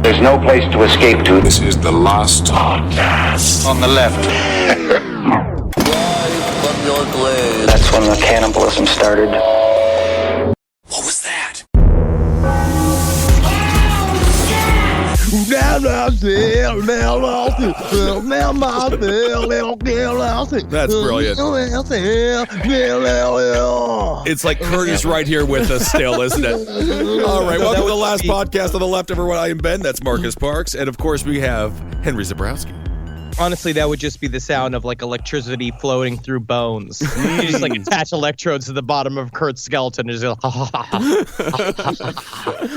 There's no place to escape to. This is the last podcast. On the left. That's when the cannibalism started. What was that? That's brilliant. It's like Kurt is right here with us still, isn't it? All right, welcome to the last podcast on the left, everyone. I am Ben. That's Marcus Parks. And, of course, we have Henry Zabrowski. Honestly, that would just be the sound of like electricity floating through bones. You just like attach electrodes to the bottom of Kurt's skeleton and just like,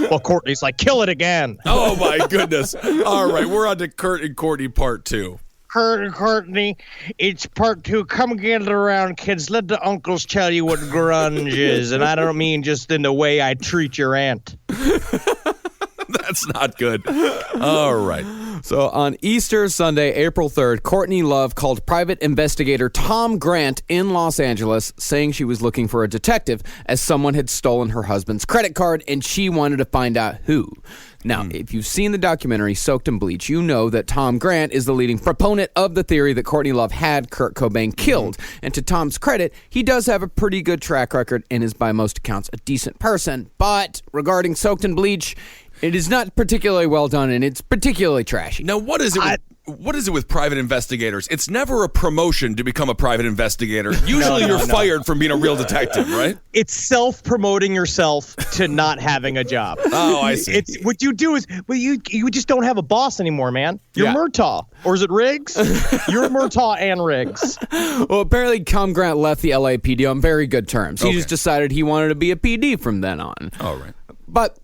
well, Courtney's like, kill it again. Oh, my goodness. All right, we're on to Kurt and Courtney part 2. Kurt and Courtney, it's part 2. Come get it around, kids. Let the uncles tell you what grunge is. And I don't mean just in the way I treat your aunt. That's not good. All right. So on Easter Sunday, April 3rd, Courtney Love called private investigator Tom Grant in Los Angeles, saying she was looking for a detective as someone had stolen her husband's credit card and she wanted to find out who. Now, if you've seen the documentary Soaked in Bleach, you know that Tom Grant is the leading proponent of the theory that Courtney Love had Kurt Cobain killed. And to Tom's credit, he does have a pretty good track record and is by most accounts a decent person. But regarding Soaked in Bleach, it is not particularly well done, and it's particularly trashy. Now, what is it? What is it with private investigators? It's never a promotion to become a private investigator. Usually you're fired from being a real detective, right? It's self-promoting yourself to not having a job. Oh, I see. It's what you do is you just don't have a boss anymore, man. You're Murtaugh. Or is it Riggs? You're Murtaugh and Riggs. Well, apparently Tom Grant left the LAPD on very good terms. He just decided he wanted to be a PD from then on. All right. But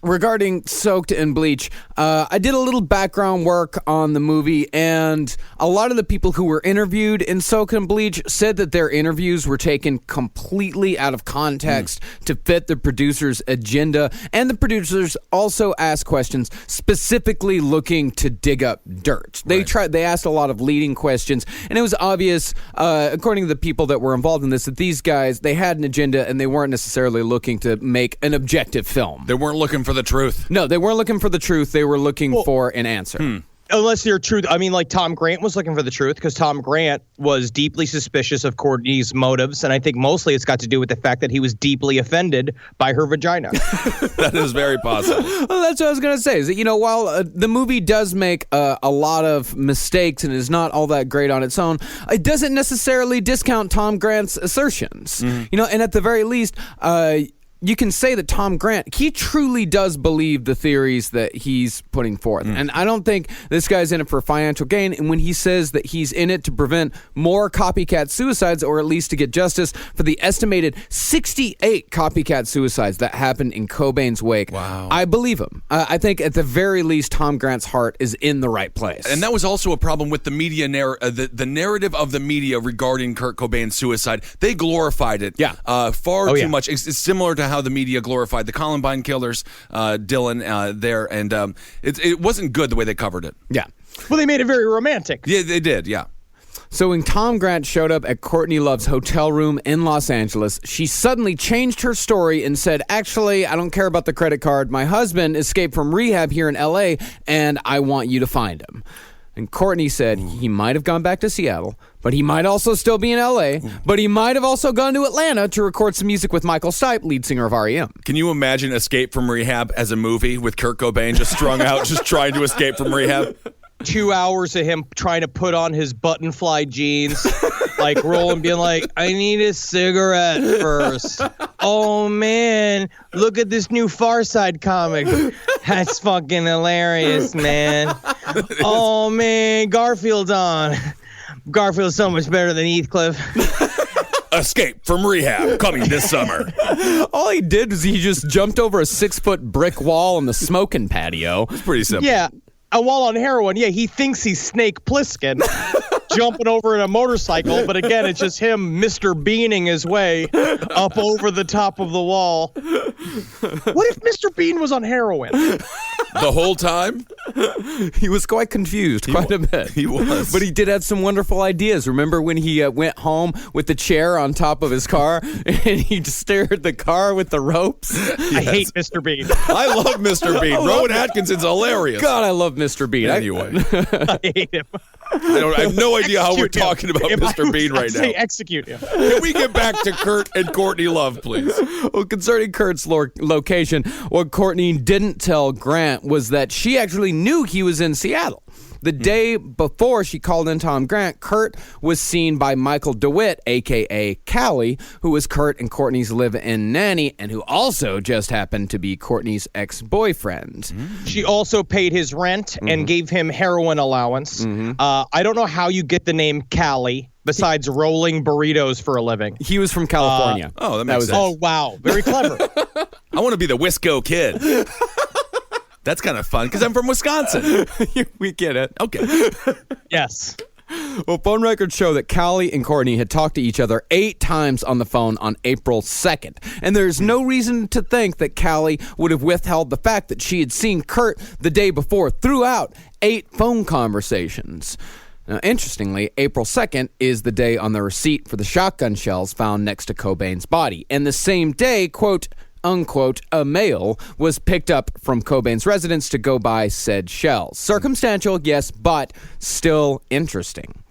regarding Soaked in Bleach, I did a little background work on the movie, and a lot of the people who were interviewed in Soaked in Bleach said that their interviews were taken completely out of context to fit the producer's agenda, and the producers also asked questions specifically looking to dig up dirt. They asked a lot of leading questions, and it was obvious, according to the people that were involved in this, that these guys, they had an agenda, and they weren't necessarily looking to make an objective film. They weren't looking for the truth. No, they weren't looking for the truth. They were looking for an answer. Unless you're truth. I mean, like Tom Grant was looking for the truth because Tom Grant was deeply suspicious of Courtney's motives. And I think mostly it's got to do with the fact that he was deeply offended by her vagina. That is very possible. Well, that's what I was going to say. Is that, while the movie does make a lot of mistakes and is not all that great on its own, it doesn't necessarily discount Tom Grant's assertions. And at the very least, you can say that Tom Grant, he truly does believe the theories that he's putting forth. And I don't think this guy's in it for financial gain. And when he says that he's in it to prevent more copycat suicides, or at least to get justice for the estimated 68 copycat suicides that happened in Cobain's wake, I believe him. I think at the very least, Tom Grant's heart is in the right place. And that was also a problem with the media, the narrative of the media regarding Kurt Cobain's suicide. They glorified it far too much. It's similar to how the media glorified the Columbine killers, Dylan, there, and it wasn't good the way they covered it. Yeah. Well, they made it very romantic. Yeah, they did, yeah. So when Tom Grant showed up at Courtney Love's hotel room in Los Angeles, she suddenly changed her story and said, actually, I don't care about the credit card. My husband escaped from rehab here in L.A., and I want you to find him. And Courtney said he might have gone back to Seattle, but he might also still be in L.A., but he might have also gone to Atlanta to record some music with Michael Stipe, lead singer of R.E.M. Can you imagine Escape from Rehab as a movie with Kurt Cobain just strung out, just trying to escape from rehab? 2 hours of him trying to put on his button fly jeans, like rolling, being like, I need a cigarette first. Oh, man, look at this new Far Side comic. That's fucking hilarious, man. Oh, man, Garfield's on. Garfield's so much better than Heathcliff. Escape from Rehab, coming this summer. All he did was he just jumped over a 6-foot brick wall on the smoking patio. It's pretty simple. Yeah. And while on heroin, he thinks he's Snake Plissken jumping over in a motorcycle. But again, it's just him Mr. Beaning his way up over the top of the wall. What if Mr. Bean was on heroin? The whole time? He was quite confused, quite a bit. He was. But he did have some wonderful ideas. Remember when he went home with the chair on top of his car and he steered the car with the ropes? I hate Mr. Bean. I love Mr. Bean. Rowan Atkinson's hilarious. God, I love Mr. Bean. Anyway. I hate him. I have no idea how we're Execute him. talking about If Mr. I Bean was right to say now. execute him. Can we get back to Kurt and Courtney Love, please? Well, concerning Kurt's location, what Courtney didn't tell Grant was that she actually knew he was in Seattle. The day before she called in Tom Grant, Kurt was seen by Michael DeWitt, a.k.a. Callie, who was Kurt and Courtney's live-in nanny and who also just happened to be Courtney's ex-boyfriend. She also paid his rent and gave him heroin allowance. I don't know how you get the name Callie besides rolling burritos for a living. He was from California. That makes sense. Oh, wow. Very clever. I want to be the Wisco kid. That's kind of fun because I'm from Wisconsin. We get it. Okay. Yes. Well, phone records show that Callie and Courtney had talked to each other 8 times on the phone on April 2nd. And there's no reason to think that Callie would have withheld the fact that she had seen Kurt the day before throughout 8 phone conversations. Now, interestingly, April 2nd is the day on the receipt for the shotgun shells found next to Cobain's body. And the same day, quote, unquote, a mail was picked up from Cobain's residence to go buy said shells. Circumstantial, yes, but still interesting.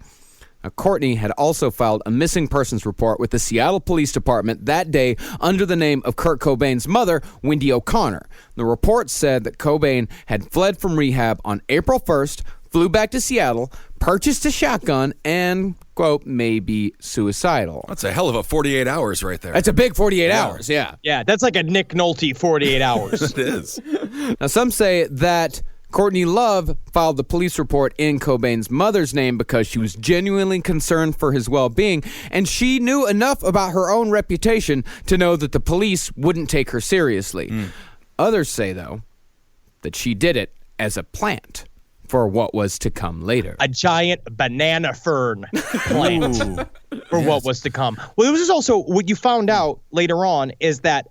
Now, Courtney had also filed a missing persons report with the Seattle Police Department that day under the name of Kurt Cobain's mother, Wendy O'Connor. The report said that Cobain had fled from rehab on April 1st, flew back to Seattle, purchased a shotgun, and, quote, may be suicidal. That's a hell of a 48 hours right there. That's a big 48 hours, yeah. Yeah, that's like a Nick Nolte 48 hours. It is. Now, some say that Courtney Love filed the police report in Cobain's mother's name because she was genuinely concerned for his well-being, and she knew enough about her own reputation to know that the police wouldn't take her seriously. Others say, though, that she did it as a plant for what was to come later. A giant banana fern plant for what was to come. Well, this is also what you found out later on is that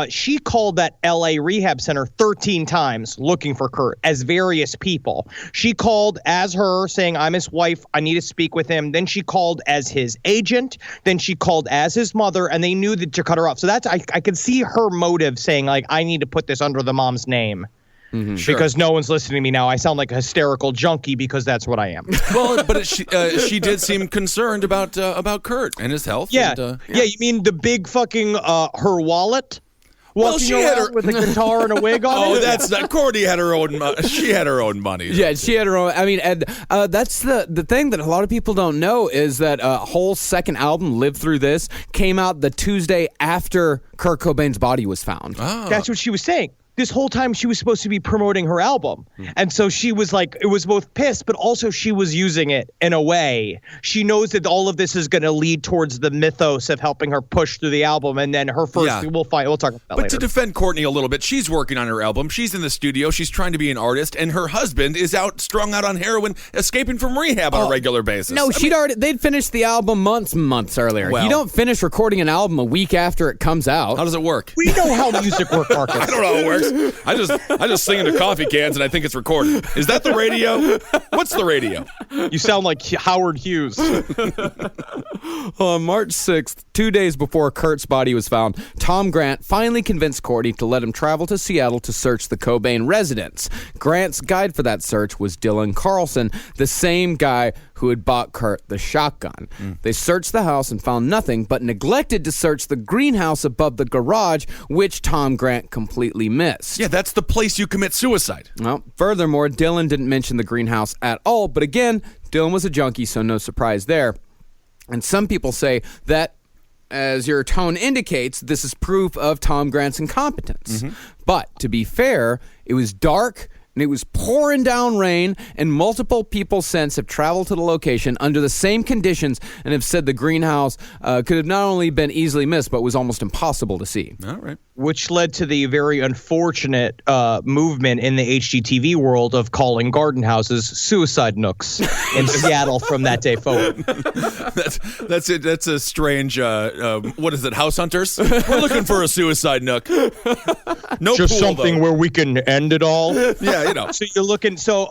she called that L.A. rehab center 13 times looking for Kurt as various people. She called as her saying, I'm his wife. I need to speak with him. Then she called as his agent. Then she called as his mother, and they knew that to cut her off. So that's I could see her motive saying, like, I need to put this under the mom's name. Sure. Because no one's listening to me now. I sound like a hysterical junkie because that's what I am. Well, but she did seem concerned about Kurt and his health. Yeah. And, Yeah, you mean the big fucking her wallet? Well, Walking she had around her with a guitar and a wig on Oh, it? that's not. Courtney had her own. She had her own money. Yeah, she had her own. I mean, and that's the thing that a lot of people don't know is that a whole second album, Live Through This, came out the Tuesday after Kurt Cobain's body was found. That's what she was saying. This whole time she was supposed to be promoting her album. And so she was like, it was both pissed, but also she was using it in a way. She knows that all of this is going to lead towards the mythos of helping her push through the album. And then her first, we'll talk about that But later. to defend Courtney a little bit, she's working on her album. She's in the studio. She's trying to be an artist. And her husband is strung out on heroin, escaping from rehab on a regular basis. No, they'd finished the album months earlier. Well, you don't finish recording an album a week after it comes out. How does it work? We know how music works, Marcus. I don't know how it works. I just sing into coffee cans and I think it's recorded. Is that the radio? What's the radio? You sound like Howard Hughes. On March 6th, 2 days before Kurt's body was found, Tom Grant finally convinced Courtney to let him travel to Seattle to search the Cobain residence. Grant's guide for that search was Dylan Carlson, the same guy who had bought Kurt the shotgun. They searched the house and found nothing, but neglected to search the greenhouse above the garage, which Tom Grant completely missed. Yeah, that's the place you commit suicide. Well, furthermore, Dylan didn't mention the greenhouse at all, but again, Dylan was a junkie, so no surprise there. And some people say that, as your tone indicates, this is proof of Tom Grant's incompetence. But to be fair, it was dark and it was pouring down rain, and multiple people since have traveled to the location under the same conditions and have said the greenhouse could have not only been easily missed, but was almost impossible to see. All right. Which led to the very unfortunate movement in the HGTV world of calling garden houses suicide nooks in Seattle from that day forward. That's it. That's a strange, what is it, house hunters? We're looking for a suicide nook. No Just pool, something though. where we can end it all. Yeah, you know. So you're looking, so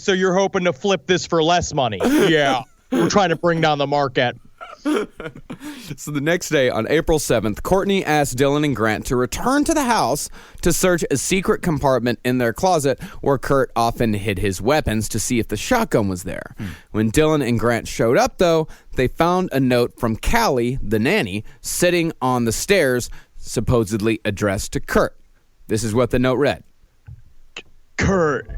you're hoping to flip this for less money. Yeah. We're trying to bring down the market. So the next day, on April 7th, Courtney asked Dylan and Grant to return to the house to search a secret compartment in their closet where Kurt often hid his weapons to see if the shotgun was there. When Dylan and Grant showed up, though, they found a note from Callie, the nanny, sitting on the stairs, supposedly addressed to Kurt. This is what the note read. Kurt,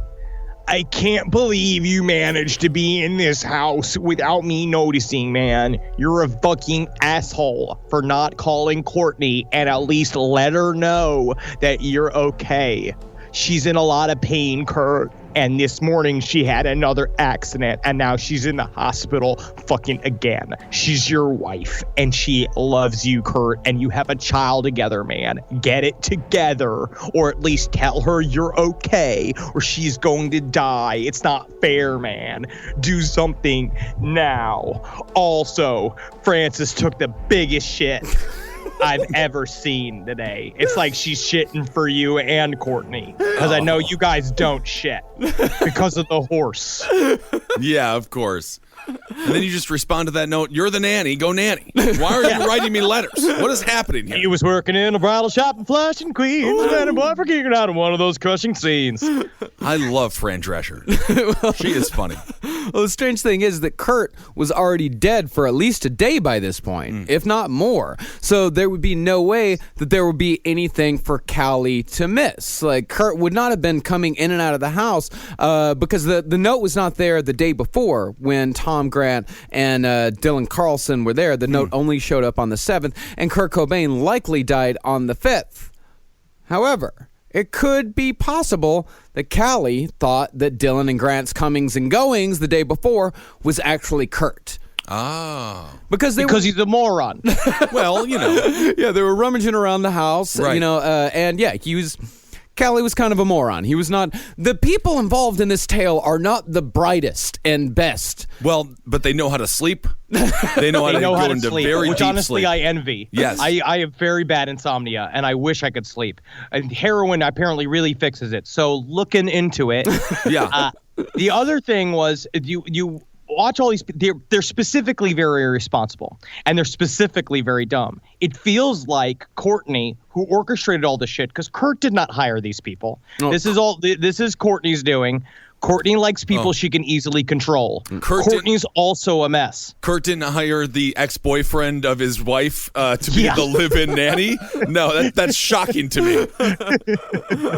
I can't believe you managed to be in this house without me noticing, man. You're a fucking asshole for not calling Courtney and at least let her know that you're okay. She's in a lot of pain, Kurt. And this morning she had another accident and now she's in the hospital fucking again. She's your wife and she loves you, Kurt, and you have a child together, man. Get it together, or at least tell her you're okay or she's going to die. It's not fair, man. Do something now. Also, Frances took the biggest shit I've ever seen today. It's like she's shitting for you and Courtney, because I know you guys don't shit because of the horse. Yeah, of course. And then you just respond to that note, you're the nanny, go nanny. Why are you writing me letters? What is happening here? He was working in a bridal shop in Flushing, Queens, and a boy for kicking out in one of those crushing scenes. I love Fran Drescher. She is funny. Well, the strange thing is that Kurt was already dead for at least a day by this point, if not more. So there would be no way that there would be anything for Callie to miss. Like, Kurt would not have been coming in and out of the house because the note was not there the day before when Tom Grant and Dylan Carlson were there. The note only showed up on the 7th, and Kurt Cobain likely died on the 5th. However, it could be possible that Callie thought that Dylan and Grant's comings and goings the day before was actually Kurt. Ah. Because he's a moron. Well, you know. Yeah, they were rummaging around the house, right. you know, and yeah, Callie was kind of a moron. He was not. The people involved in this tale are not the brightest and best. Well, but they know how to sleep. They know how to go into sleep, very which deep honestly sleep. I envy. Yes. I have very bad insomnia, and I wish I could sleep. And heroin apparently really fixes it. So looking into it. Yeah. The other thing was you watch all these. They're specifically very irresponsible, and they're specifically very dumb. It feels like Courtney, who orchestrated all this shit, because Kurt did not hire these people. Oh. This is Courtney's doing. Courtney likes people she can easily control. Courtney's also a mess. Kurt didn't hire the ex-boyfriend of his wife to be the live-in nanny? No, that's shocking to me.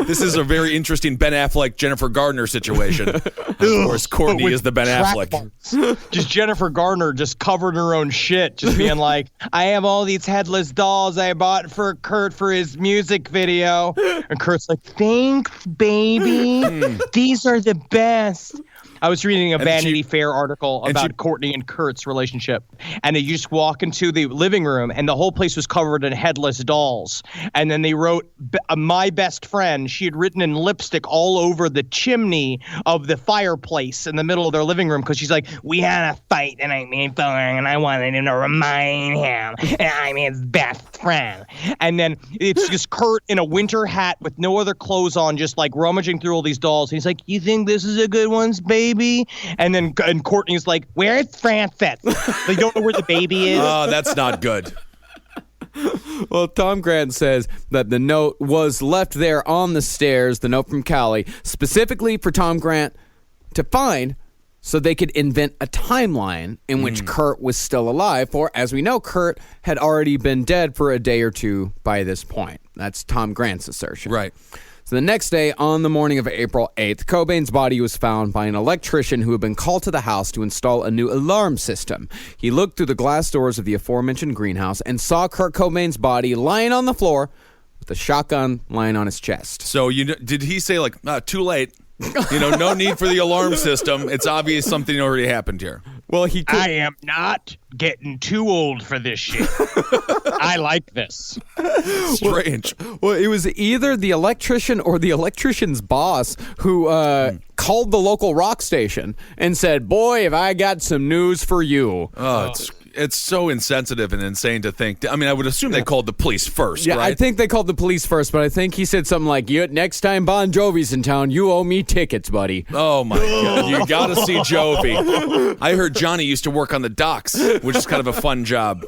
This is a very interesting Ben Affleck, Jennifer Gardner situation. Of course, Courtney is the Ben Affleck. Just Jennifer Gardner just covered in her own shit, just being like, I have all these headless dolls I bought for Kurt for his music video. And Kurt's like, thanks, baby. These are the best. I was reading a Vanity Fair article about Courtney and Kurt's relationship, and you just walk into the living room, and the whole place was covered in headless dolls. And then they wrote, "My best friend." She had written in lipstick all over the chimney of the fireplace in the middle of their living room because she's like, "We had a fight the night before, and I wanted him to remind him that I'm his best friend." And then it's just Kurt in a winter hat with no other clothes on, just like rummaging through all these dolls. And he's like, "You think this is a good one, baby?" And then Courtney's like, "Where's Frances?" They don't know where the baby is. Oh, that's not good. Well, Tom Grant says that the note was left there on the stairs, the note from Callie, specifically for Tom Grant to find so they could invent a timeline in which Kurt was still alive. For, as we know, Kurt had already been dead for a day or two by this point. That's Tom Grant's assertion. Right. So the next day, on the morning of April 8th, Cobain's body was found by an electrician who had been called to the house to install a new alarm system. He looked through the glass doors of the aforementioned greenhouse and saw Kurt Cobain's body lying on the floor with a shotgun lying on his chest. So did he say, like, too late? No need for the alarm system. It's obvious something already happened here. Well, I am not getting too old for this shit. I like this. Strange. Well, it was either the electrician or the electrician's boss who called the local rock station and said, "Boy, have I got some news for you." Oh, it's so insensitive and insane to think. I mean, I would assume they called the police first, Yeah, right? I think they called the police first, but I think he said something like, "Next time Bon Jovi's in town, you owe me tickets, buddy." Oh, my God. You got to see Jovi. I heard Johnny used to work on the docks, which is kind of a fun job.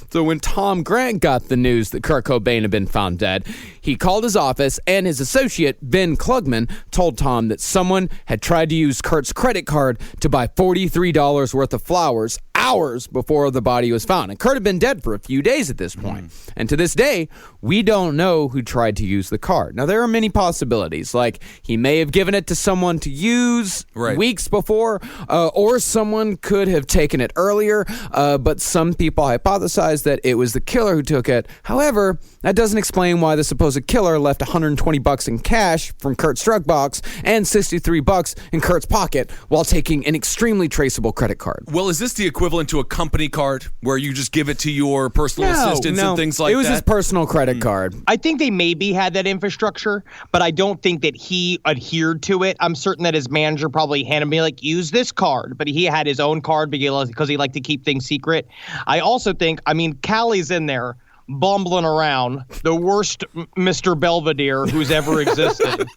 So when Tom Grant got the news that Kurt Cobain had been found dead, he called his office, and his associate, Ben Klugman, told Tom that someone had tried to use Kurt's credit card to buy $43 worth of flowers hours before the body was found. And Kurt had been dead for a few days at this point. And to this day, we don't know who tried to use the card. Now, there are many possibilities. Like, he may have given it to someone to use weeks before, or someone could have taken it earlier, but some people hypothesize that it was the killer who took it. However, that doesn't explain why the supposed killer left $120 in cash from Kurt's drug box and $63 in Kurt's pocket while taking an extremely traceable credit card. Well, is this the equivalent to a company card where you just give it to your personal assistants and things like that? It was his personal credit card. I think they maybe had that infrastructure, but I don't think that he adhered to it. I'm certain that his manager probably handed me, like, use this card, but he had his own card because he liked to keep things secret. I also think, Callie's in there bumbling around, the worst Mr. Belvedere who's ever existed.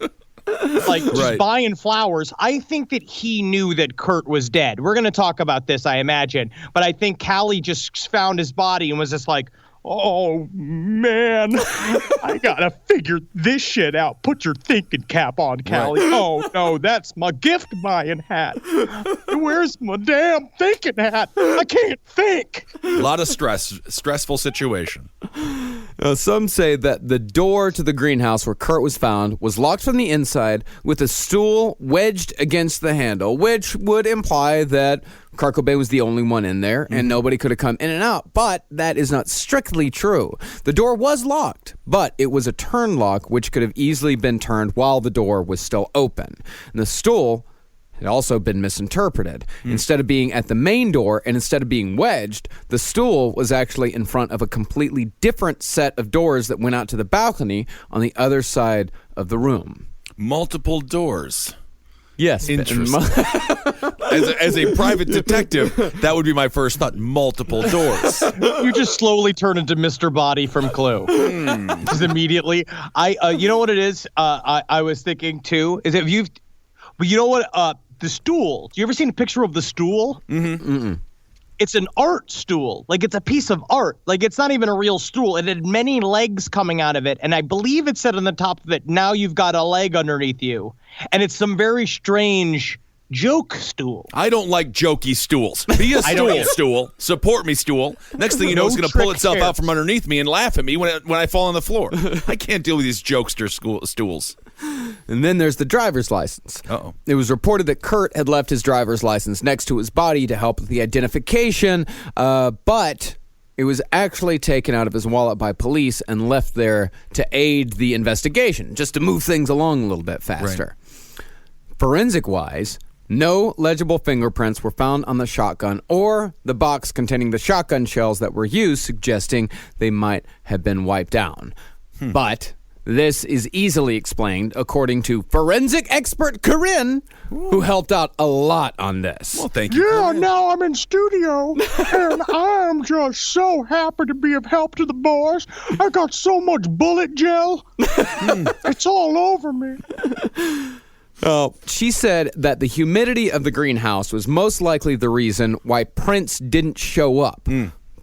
Like, just buying flowers. I think that he knew that Kurt was dead. We're going to talk about this, I imagine. But I think Callie just found his body and was just like, oh, man, I got to figure this shit out. Put your thinking cap on, Callie. Oh, no, that's my gift buying hat. Where's my damn thinking hat? I can't think. A lot of stressful situation. Some say that the door to the greenhouse where Kurt was found was locked from the inside with a stool wedged against the handle, which would imply that Kurt Cobain was the only one in there and nobody could have come in and out. But that is not strictly true. The door was locked, but it was a turn lock which could have easily been turned while the door was still open. And the stool had also been misinterpreted. Instead of being at the main door and instead of being wedged, the stool was actually in front of a completely different set of doors that went out to the balcony on the other side of the room. Multiple doors. Yes. Interesting. As a private detective, that would be my first thought. Multiple doors. You just slowly turn into Mr. Body from Clue. Just immediately. You know what it is? I was thinking too. Is if you've, but you know what? The stool. You ever seen a picture of the stool? It's an art stool. Like, it's a piece of art. Like, it's not even a real stool. It had many legs coming out of it. And I believe it said on the top of it, now you've got a leg underneath you. And it's some very strange joke stool. I don't like jokey stools. Be a stool. Support me, stool. Next thing you know, it's going to pull itself out from underneath me and laugh at me when I fall on the floor. I can't deal with these jokester stools. And then there's the driver's license. Uh-oh. It was reported that Kurt had left his driver's license next to his body to help with the identification, but it was actually taken out of his wallet by police and left there to aid the investigation, just to move things along a little bit faster. Forensic-wise, no legible fingerprints were found on the shotgun or the box containing the shotgun shells that were used, suggesting they might have been wiped down. But this is easily explained, according to forensic expert Corinne, who helped out a lot on this. Well, thank you. Yeah, now I'm in studio, and I'm just so happy to be of help to the boys. I got so much bullet gel. It's all over me. She said that the humidity of the greenhouse was most likely the reason why prints didn't show up.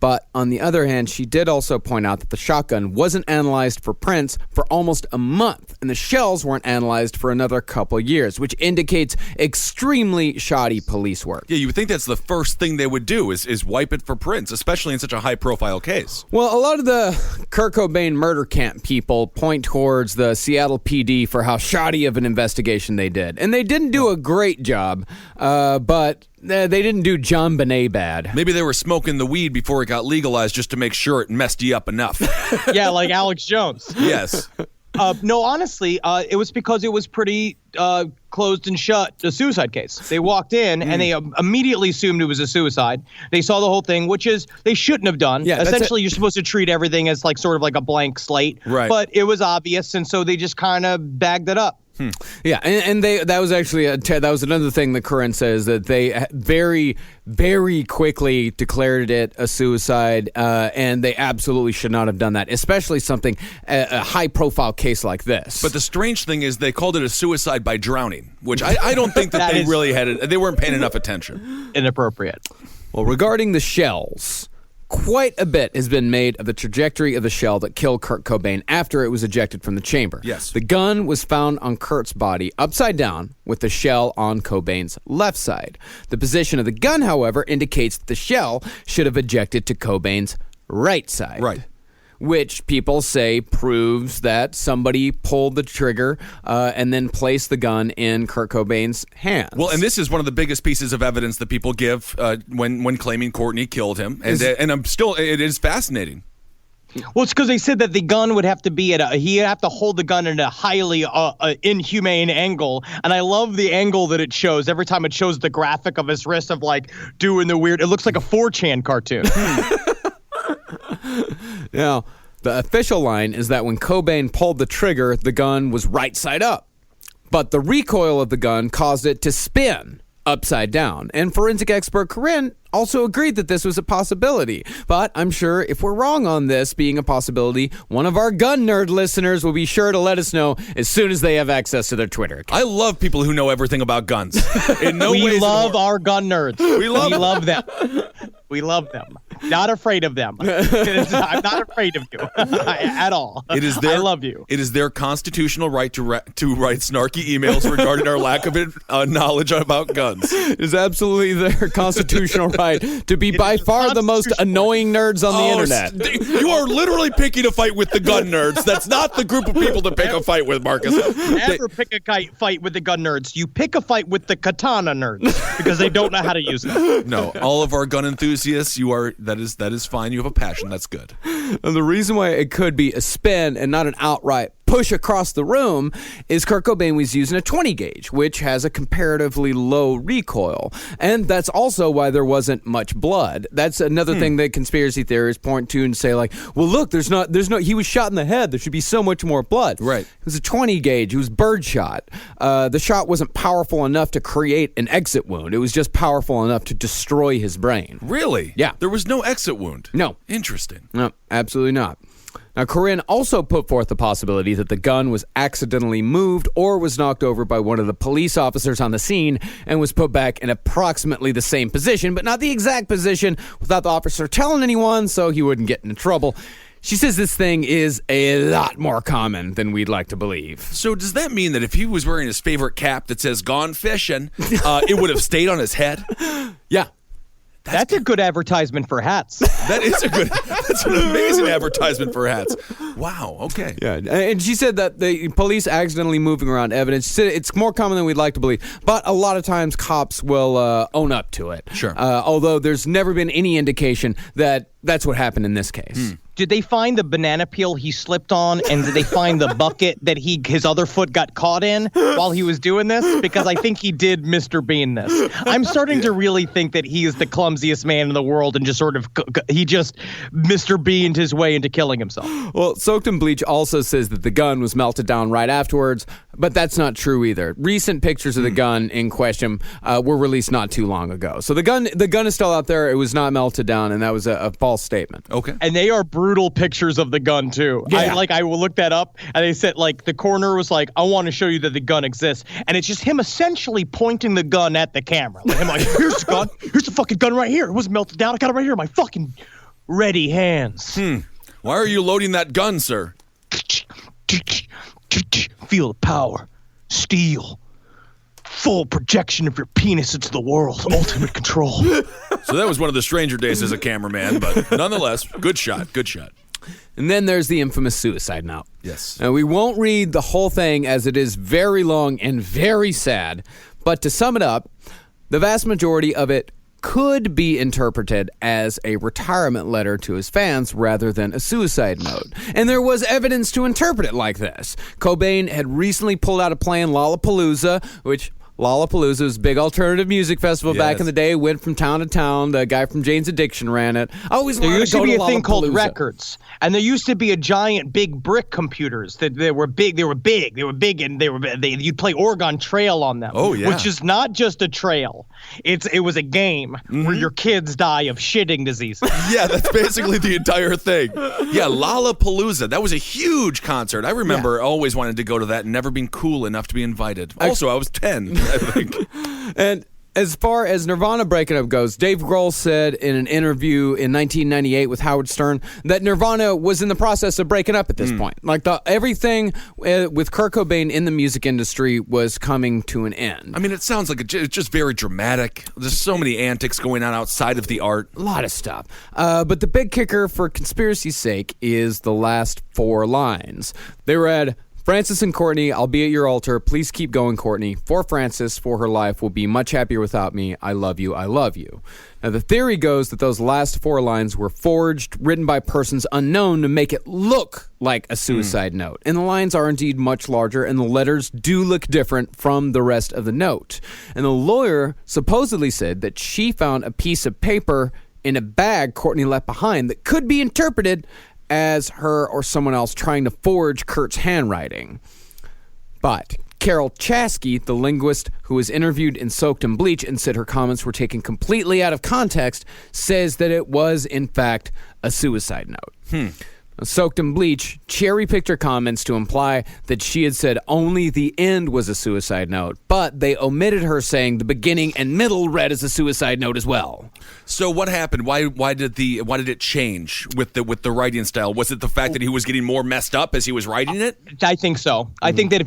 But on the other hand, she did also point out that the shotgun wasn't analyzed for prints for almost a month, and the shells weren't analyzed for another couple years, which indicates extremely shoddy police work. Yeah, you would think that's the first thing they would do is wipe it for prints, especially in such a high-profile case. Well, a lot of the Kurt Cobain murder camp people point towards the Seattle PD for how shoddy of an investigation they did. And they didn't do a great job, but they didn't do John Bonet bad. Maybe they were smoking the weed before it got legalized just to make sure it messed you up enough. Yeah, like Alex Jones. Yes. No, honestly, it was because it was pretty closed and shut, a suicide case. They walked in and they immediately assumed it was a suicide. They saw the whole thing, which is they shouldn't have done. Yeah, essentially, you're supposed to treat everything as like sort of like a blank slate. Right. But it was obvious, and so they just kind of bagged it up. Yeah, and that was actually that was another thing that Corinne says, that they very, very quickly declared it a suicide, and they absolutely should not have done that, especially something a high-profile case like this. But the strange thing is they called it a suicide by drowning, which I don't think that they really had it. They weren't paying enough attention. Inappropriate. Well, regarding the shells, quite a bit has been made of the trajectory of the shell that killed Kurt Cobain after it was ejected from the chamber. Yes. The gun was found on Kurt's body upside down with the shell on Cobain's left side. The position of the gun, however, indicates that the shell should have ejected to Cobain's right side. Right. Which people say proves that somebody pulled the trigger and then placed the gun in Kurt Cobain's hands. Well, and this is one of the biggest pieces of evidence that people give when claiming Courtney killed him, and it is fascinating. Well, it's because they said that the gun would have to be he'd have to hold the gun at a highly inhumane angle. And I love the angle that it shows every time it shows the graphic of his wrist of like doing the weird, it looks like a 4chan cartoon. Now, the official line is that when Cobain pulled the trigger, the gun was right side up. But the recoil of the gun caused it to spin upside down. And forensic expert Corinne also agreed that this was a possibility. But I'm sure if we're wrong on this being a possibility, one of our gun nerd listeners will be sure to let us know as soon as they have access to their Twitter account. I love people who know everything about guns. In no We ways love our gun nerds. We love them. We love them. Not afraid of them. I'm not afraid of you at all. I love you. It is their constitutional right to write snarky emails regarding our lack of knowledge about guns. It is absolutely their constitutional right to be by far the most annoying nerds on the internet. You are literally picking a fight with the gun nerds. That's not the group of people to pick a fight with, Marcus. Never pick a fight with the gun nerds. You pick a fight with the katana nerds because they don't know how to use it. No, all of our gun enthusiasts, that is fine. You have a passion. That's good. And the reason why it could be a spin and not an outright push across the room is Kurt Cobain was using a 20 gauge, which has a comparatively low recoil. And that's also why there wasn't much blood. That's another thing that conspiracy theorists point to and say, like, well, look, there's no, he was shot in the head. There should be so much more blood. Right. It was a 20 gauge. It was birdshot. The shot wasn't powerful enough to create an exit wound. It was just powerful enough to destroy his brain. Really? Yeah. There was no exit wound? No. Interesting. No, absolutely not. Now, Corinne also put forth the possibility that the gun was accidentally moved or was knocked over by one of the police officers on the scene and was put back in approximately the same position, but not the exact position, without the officer telling anyone so he wouldn't get into trouble. She says this thing is a lot more common than we'd like to believe. So does that mean that if he was wearing his favorite cap that says "Gone Fishing," it would have stayed on his head? Yeah. That's a good advertisement for hats. That's an amazing advertisement for hats. Wow. Okay. Yeah, and she said that the police accidentally moving around evidence. She said it's more common than we'd like to believe, but a lot of times cops will own up to it. Sure. Although there's never been any indication that that's what happened in this case. Did they find the banana peel he slipped on, and did they find the bucket that his other foot got caught in while he was doing this? Because I think he did Mr. Bean this. I'm starting to really think that he is the clumsiest man in the world and just sort of he just Mr. Beaned his way into killing himself. Well, Soaked in Bleach also says that the gun was melted down right afterwards, but that's not true either. Recent pictures of the gun in question were released not too long ago. So the gun is still out there. It was not melted down, and that was a false statement. Okay. And they are brutal pictures of the gun too. Yeah. I will look that up, and they said like the coroner was like, I want to show you that the gun exists, and it's just him essentially pointing the gun at the camera. Like, him like, here's the gun. Here's the fucking gun right here. It wasn't melted down. I got it right here in my fucking ready hands. Why are you loading that gun, sir? Feel the power. Steel. Full projection of your penis into the world. Ultimate control. So that was one of the stranger days as a cameraman, but nonetheless, good shot. Good shot. And then there's the infamous suicide note. Yes. Now, we won't read the whole thing as it is very long and very sad, but to sum it up, the vast majority of it could be interpreted as a retirement letter to his fans rather than a suicide note. And there was evidence to interpret it like this. Cobain had recently pulled out of playing Lollapalooza, which... Lollapalooza was a big alternative music festival back in the day. Went from town to town. The guy from Jane's Addiction ran it. I always wanted to go to Lollapalooza. There used to be a thing called records, and there used to be a giant big brick computers that they were big, and you'd play Oregon Trail on them. Oh yeah, which is not just a trail. It was a game where your kids die of shitting disease. Yeah, that's basically the entire thing. Yeah, Lollapalooza. That was a huge concert. I remember always wanted to go to that and never being cool enough to be invited. Also, I was 10. I think. And as far as Nirvana breaking up goes, Dave Grohl said in an interview in 1998 with Howard Stern that Nirvana was in the process of breaking up at this point. Like everything with Kurt Cobain in the music industry was coming to an end. I mean, it sounds like it's just very dramatic. There's so many antics going on outside of the art. A lot of stuff. But the big kicker for conspiracy's sake is the last 4 lines. They read, Francis and Courtney, I'll be at your altar. Please keep going, Courtney. For Francis, for her life, will be much happier without me. I love you. I love you. Now, the theory goes that those last 4 lines were forged, written by persons unknown to make it look like a suicide note. And the lines are indeed much larger, and the letters do look different from the rest of the note. And the lawyer supposedly said that she found a piece of paper in a bag Courtney left behind that could be interpreted as her or someone else trying to forge Kurt's handwriting. But Carol Chasky, the linguist who was interviewed in Soaked in Bleach and said her comments were taken completely out of context, says that it was, in fact, a suicide note. Soaked in Bleach cherry-picked her comments to imply that she had said only the end was a suicide note, but they omitted her saying the beginning and middle read as a suicide note as well. So what happened? Why did it change with the writing style? Was it the fact that he was getting more messed up as he was writing it? I think so. I think that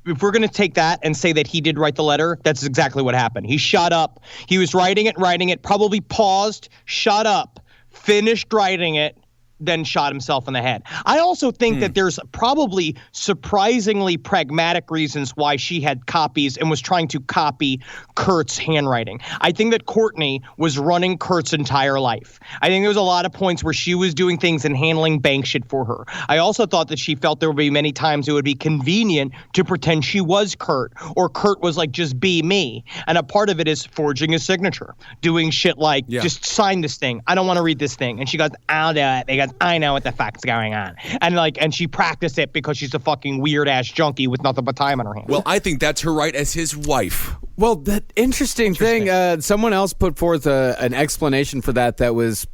if we're gonna take that and say that he did write the letter, that's exactly what happened. He shut up. He was writing it, probably paused, shut up, finished writing it, then shot himself in the head. I also think that there's probably surprisingly pragmatic reasons why she had copies and was trying to copy Kurt's handwriting. I think that Courtney was running Kurt's entire life. I think there was a lot of points where she was doing things and handling bank shit for her. I also thought that she felt there would be many times it would be convenient to pretend she was Kurt, or Kurt was like, just be me. And a part of it is forging his signature, doing shit like, just sign this thing. I don't want to read this thing. And she goes, I'll do it. He goes, I know what the fuck's going on. And she practiced it because she's a fucking weird ass junkie with nothing but time on her hands. Well, I think that's her right as his wife. Well, the interesting thing, someone else put forth an explanation for that was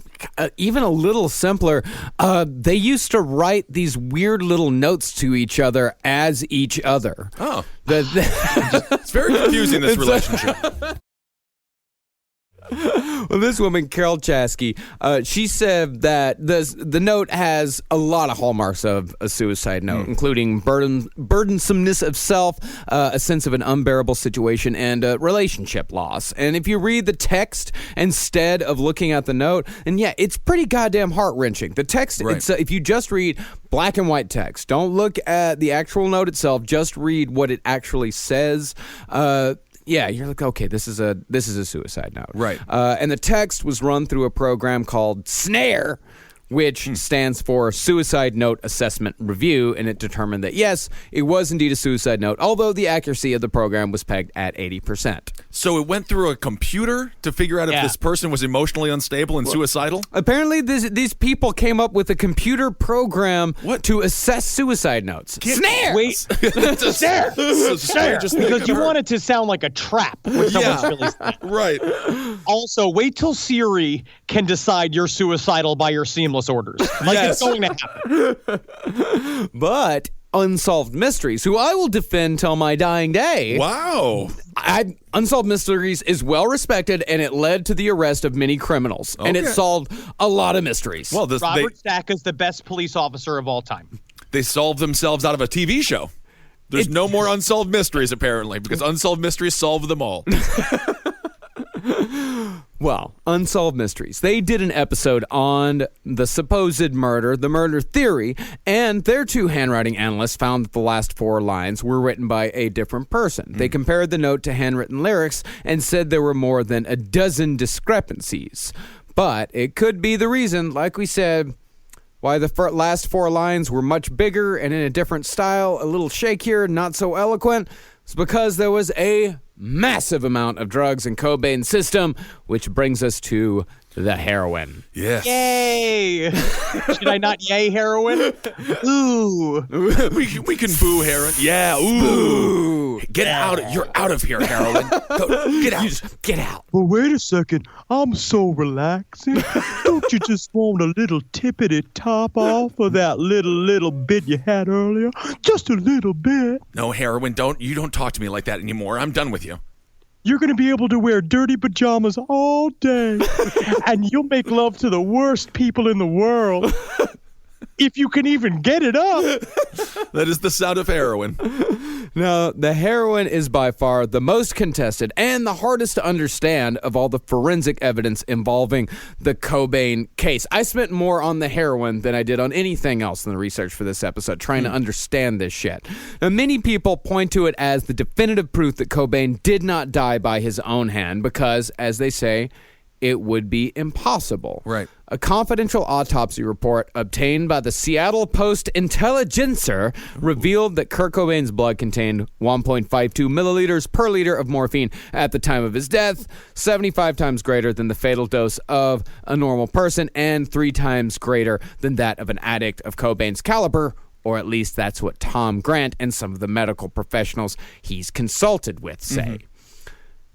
even a little simpler. They used to write these weird little notes to each other as each other. Oh. It's very confusing, this relationship. Well, this woman, Carol Chasky, she said that the note has a lot of hallmarks of a suicide note, including burdensomeness of self, a sense of an unbearable situation, and relationship loss. And if you read the text instead of looking at the note, and it's pretty goddamn heart-wrenching. The text, if you just read black and white text, don't look at the actual note itself, just read what it actually says. You're like, okay, this is a suicide note. Right. And the text was run through a program called SNARE, which stands for Suicide Note Assessment Review, and it determined that, yes, it was indeed a suicide note, although the accuracy of the program was pegged at 80%. So it went through a computer to figure out if this person was emotionally unstable and suicidal? Apparently, these people came up with a computer program to assess suicide notes. SNARE! Wait. SNARE! Because you want it to sound like a trap when someone's really sad. Right. Also, wait till Siri can decide you're suicidal by your seamless orders. It's going to happen. But Unsolved Mysteries, who I will defend till my dying day. Wow. Unsolved Mysteries is well respected, and it led to the arrest of many criminals, and it solved a lot of mysteries. Well, Robert Stack is the best police officer of all time. They solved themselves out of a TV show. There's no more Unsolved Mysteries, apparently, because Unsolved Mysteries solved them all. Well, Unsolved Mysteries. They did an episode on the supposed murder, the murder theory, and their two handwriting analysts found that the last 4 lines were written by a different person. They compared the note to handwritten lyrics and said there were more than a dozen discrepancies. But it could be the reason, like we said, why the last 4 lines were much bigger and in a different style, a little shakier, not so eloquent. It's because there was a massive amount of drugs in Cobain's system, which brings us to the heroin. Yes. Yay! Should I not yay heroin? Ooh. we can boo heroin. Yeah. Ooh. Boo. Get out. You're out of here, heroin. Go, get out. Get out. Well, wait a second. I'm so relaxing. Don't you just want a little tippity top off of that little bit you had earlier? Just a little bit. No, heroin. You don't talk to me like that anymore. I'm done with you. You're going to be able to wear dirty pajamas all day, and you'll make love to the worst people in the world. If you can even get it up. That is the sound of heroin. Now, the heroin is by far the most contested and the hardest to understand of all the forensic evidence involving the Cobain case. I spent more on the heroin than I did on anything else in the research for this episode, trying to understand this shit. Now, many people point to it as the definitive proof that Cobain did not die by his own hand because, as they say, it would be impossible. Right. A confidential autopsy report obtained by the Seattle Post-Intelligencer revealed that Kurt Cobain's blood contained 1.52 milliliters per liter of morphine at the time of his death, 75 times greater than the fatal dose of a normal person and 3 times greater than that of an addict of Cobain's caliber, or at least that's what Tom Grant and some of the medical professionals he's consulted with say.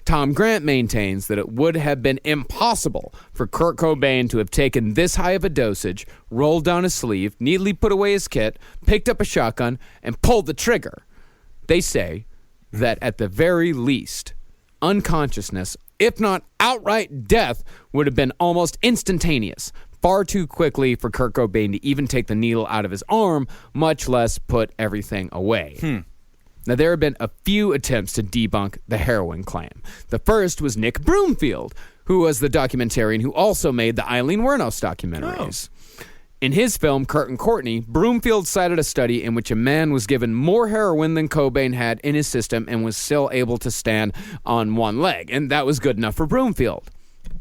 Tom Grant maintains that it would have been impossible for Kurt Cobain to have taken this high of a dosage, rolled down his sleeve, neatly put away his kit, picked up a shotgun, and pulled the trigger. They say that at the very least, unconsciousness, if not outright death, would have been almost instantaneous, far too quickly for Kurt Cobain to even take the needle out of his arm, much less put everything away. Now, there have been a few attempts to debunk the heroin claim. The first was Nick Broomfield, who was the documentarian who also made the Eileen Wuornos documentaries. In his film, Kurt and Courtney, Broomfield cited a study in which a man was given more heroin than Cobain had in his system and was still able to stand on one leg, and that was good enough for Broomfield.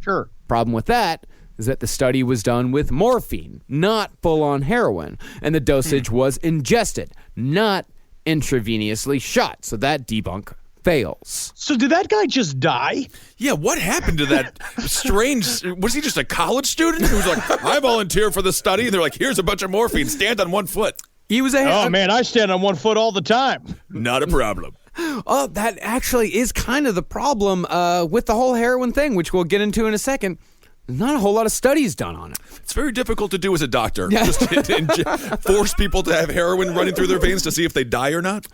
Sure. Problem with that is that the study was done with morphine, not full-on heroin, and the dosage was ingested, not intravenously shot, so that debunk fails. So did that guy just die? Yeah, what happened to that strange... Was he just a college student who was like, I volunteer for the study, and they're like, here's a bunch of morphine, stand on one foot. He was Oh, man, I stand on one foot all the time. Not a problem. Oh, that actually is kind of the problem with the whole heroin thing, which we'll get into in a second. There's not a whole lot of studies done on it. It's very difficult to do as a doctor. Just to force people to have heroin running through their veins to see if they die or not.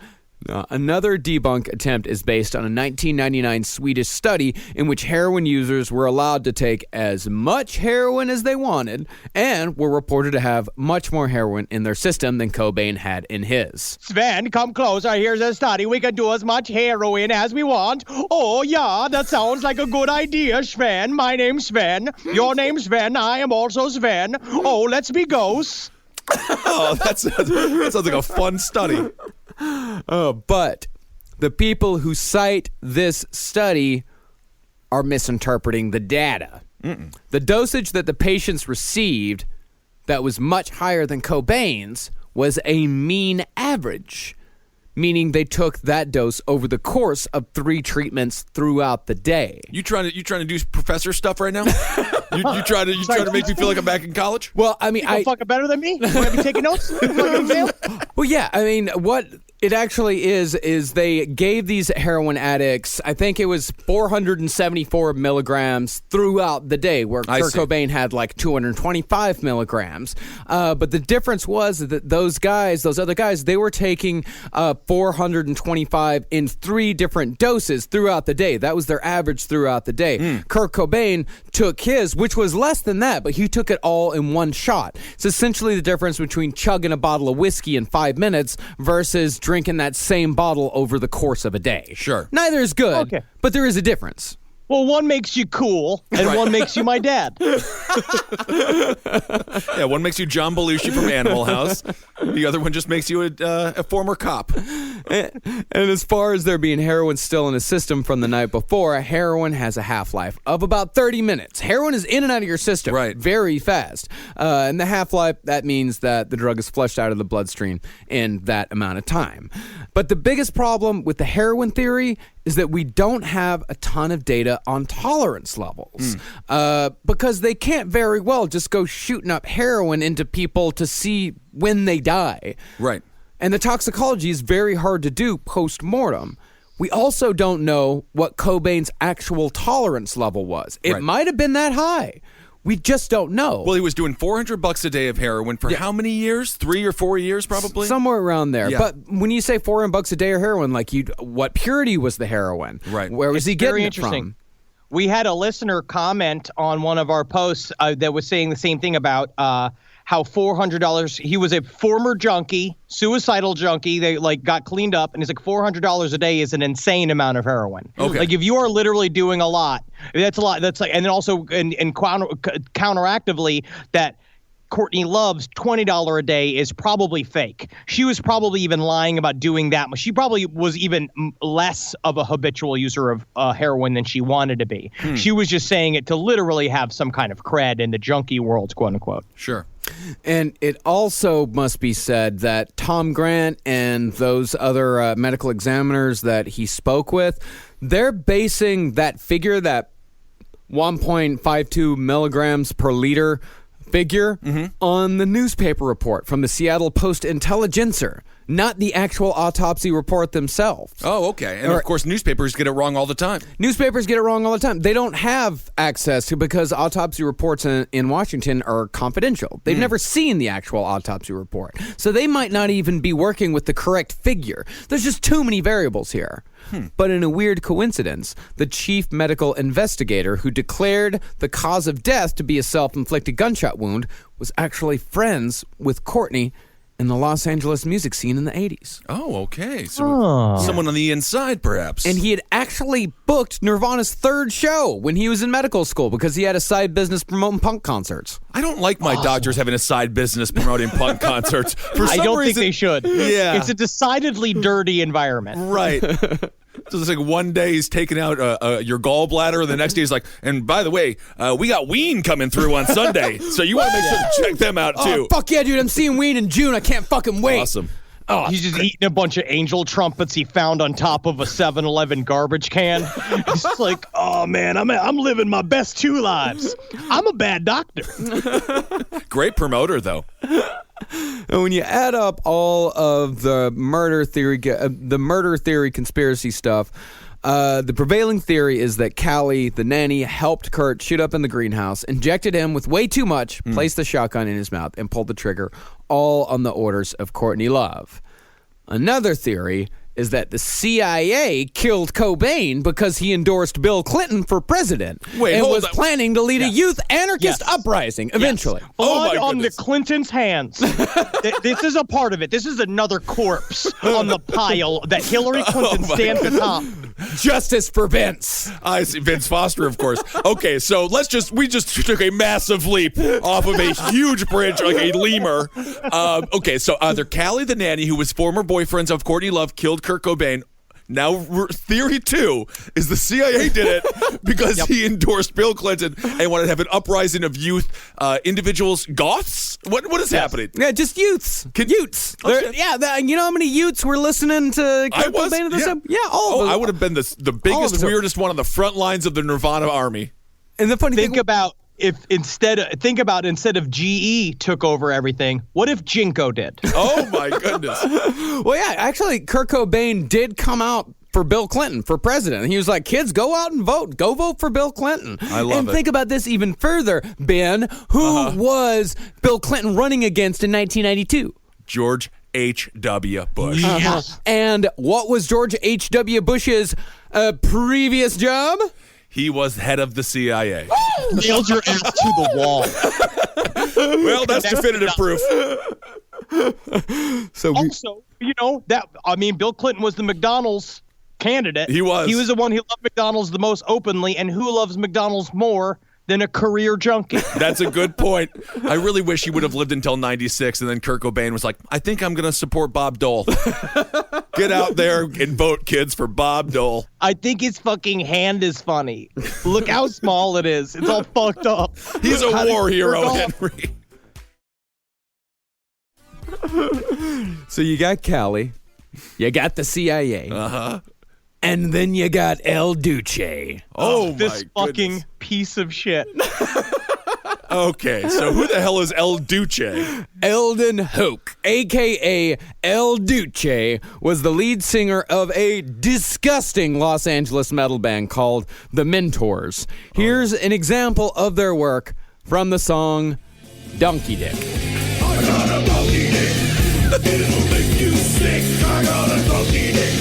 Another debunk attempt is based on a 1999 Swedish study in which heroin users were allowed to take as much heroin as they wanted and were reported to have much more heroin in their system than Cobain had in his. Sven, come closer. Here's a study. We can do as much heroin as we want. Oh, yeah, that sounds like a good idea, Sven. My name's Sven. Your name's Sven. I am also Sven. Oh, let's be ghosts. Oh, that sounds like a fun study. But the people who cite this study are misinterpreting the data. The dosage that the patients received that was much higher than Cobain's was a mean average, meaning they took that dose over the course of 3 treatments throughout the day. You trying to do professor stuff right now? you trying to make me feel like I'm back in college? Well, I mean, You fucking better than me? You want to be taking notes? Well, yeah, I mean, what it actually is they gave these heroin addicts, I think it was 474 milligrams throughout the day, where Kurt Cobain had like 225 milligrams. But the difference was that those other guys, they were taking 425 in 3 different doses throughout the day. That was their average throughout the day. Kurt Cobain took his, which was less than that, but he took it all in one shot. It's essentially the difference between chugging a bottle of whiskey in 5 minutes versus drinking that same bottle over the course of a day. Sure. Neither is good, but there is a difference. Well, one makes you cool, and one makes you my dad. Yeah, one makes you John Belushi from Animal House. The other one just makes you a former cop. And as far as there being heroin still in the system from the night before, heroin has a half-life of about 30 minutes. Heroin is in and out of your system very fast. And the half-life, that means that the drug is flushed out of the bloodstream in that amount of time. But the biggest problem with the heroin theory is that we don't have a ton of data on tolerance levels because they can't very well just go shooting up heroin into people to see when they die. Right. And the toxicology is very hard to do post-mortem. We also don't know what Cobain's actual tolerance level was. It might have been that high. We just don't know. Well, he was doing $400 a day of heroin for how many years? 3 or 4 years, probably? Somewhere around there. Yeah. But when you say $400 a day of heroin, like what purity was the heroin? Right. Where was he getting it interesting. from? We had a listener comment on one of our posts that was saying the same thing about how $400. He was a former junkie, suicidal junkie. They got cleaned up, and he's like $400 a day is an insane amount of heroin. Okay. Like if you are literally doing a lot, that's a lot. That's like, and then also and counteractively that Courtney Love's $20 a day is probably fake. She was probably even lying about doing that much. She probably was even less of a habitual user of heroin than she wanted to be. She was just saying it to literally have some kind of cred in the junkie world, quote unquote. Sure. And it also must be said that Tom Grant and those other medical examiners that he spoke with, they're basing that figure, that 1.52 milligrams per liter figure, on the newspaper report from the Seattle Post-Intelligencer, not the actual autopsy report themselves. Oh, okay. And of course, newspapers get it wrong all the time. Newspapers get it wrong all the time. They don't have access to, because autopsy reports in Washington are confidential. They've never seen the actual autopsy report. So they might not even be working with the correct figure. There's just too many variables here. But in a weird coincidence, the chief medical investigator who declared the cause of death to be a self-inflicted gunshot wound was actually friends with Courtney in the Los Angeles music scene in the 80s. Oh, okay. So someone on the inside, perhaps. And he had actually booked Nirvana's third show when he was in medical school because he had a side business promoting punk concerts. I don't like my Dodgers having a side business promoting punk concerts. For some I don't reason, think they should. Yeah. It's a decidedly dirty environment. Right. So it's like one day he's taking out your gallbladder, and the next day he's like, and by the way, we got Ween coming through on Sunday, so you want to make sure to check them out too. Oh, fuck yeah, dude. I'm seeing Ween in June. I can't fucking wait. Awesome. Oh, he's just eating a bunch of angel trumpets he found on top of a 7-Eleven garbage can. He's just like, oh man, I'm living my best two lives. I'm a bad doctor. Great promoter, though. And when you add up all of the murder theory conspiracy stuff, the prevailing theory is that Callie, the nanny, helped Kurt shoot up in the greenhouse, injected him with way too much, placed the shotgun in his mouth, and pulled the trigger, all on the orders of Courtney Love. Another theory is that the CIA killed Cobain because he endorsed Bill Clinton for president and was planning to lead a youth anarchist uprising eventually. Yes. Blood on the Clintons' hands. This is a part of it. This is another corpse on the pile that Hillary Clinton stands atop. Justice for Vince. I see. Vince Foster, of course. Okay, so we just took a massive leap off of a huge bridge, like a lemur. Okay, so either Callie the nanny, who was former boyfriends of Courtney Love, killed Kurt Cobain. Now, theory 2 is the CIA did it because he endorsed Bill Clinton and wanted to have an uprising of youth, individuals, goths? What is happening? Yeah, just youths. Youths. Okay. You know how many youths were listening to Kurt Cobain at this time? Yeah, all of them. I would have been the biggest, weirdest one on the front lines of the Nirvana army. And the funny thing about instead of GE took over everything, what if Jinko did? Oh my goodness. Well, yeah, actually, Kurt Cobain did come out for Bill Clinton for president. He was like, kids, go out and vote. Go vote for Bill Clinton. I love it. And think about this even further, Ben. Who was Bill Clinton running against in 1992? George H.W. Bush. And what was George H.W. Bush's previous job? He was head of the CIA. Nailed your ass to the wall. Well, that's definitive proof. So also, Bill Clinton was the McDonald's candidate. He was. He was the one who loved McDonald's the most openly, and who loves McDonald's more than a career junkie? That's a good point. I really wish he would have lived until 96, and then Kurt Cobain was like, I think I'm going to support Bob Dole. Get out there and vote, kids, for Bob Dole. I think his fucking hand is funny. Look how small it is. It's all fucked up. He's a war hero, Henry. So you got Cali, you got the CIA, and then you got El Duce. Oh, this my fucking goodness. piece of shit. Okay, so who the hell is El Duce? Eldon Hoke, a.k.a. El Duce, was the lead singer of a disgusting Los Angeles metal band called The Mentors. Here's an example of their work from the song Donkey Dick. I got a donkey dick. It'll make you sick. I got a donkey dick.